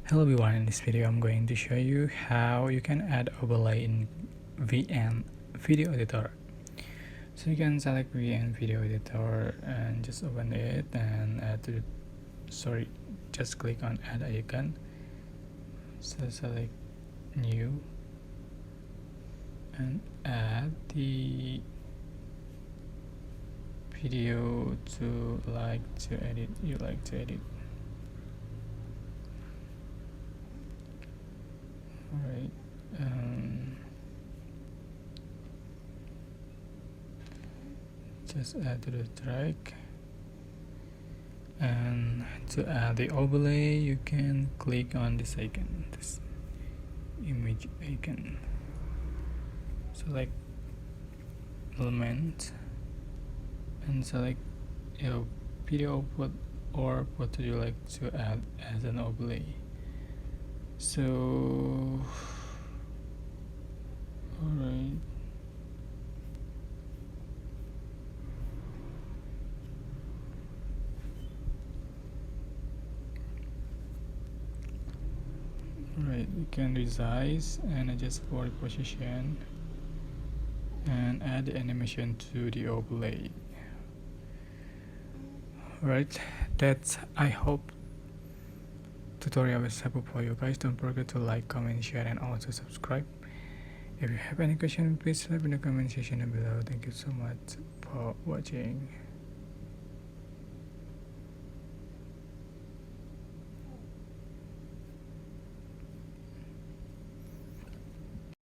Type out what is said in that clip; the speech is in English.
Hello everyone, in this video I'm going to show you how you can add overlay in VN Video Editor. So you can select VN Video Editor and just open it and just click on add icon. So select new and add the video you like to edit. Alright, just add to the track, and to add the overlay you can click on this icon, this image icon. Select element and select your video output or what would you like to add as an overlay. So alright, you can resize and adjust for the position and add the animation to the overlay. Right, that's I hope tutorial was helpful for you guys. Don't forget to like, comment, share, and also subscribe. If you have any question, please leave in the comment section below. Thank you so much for watching.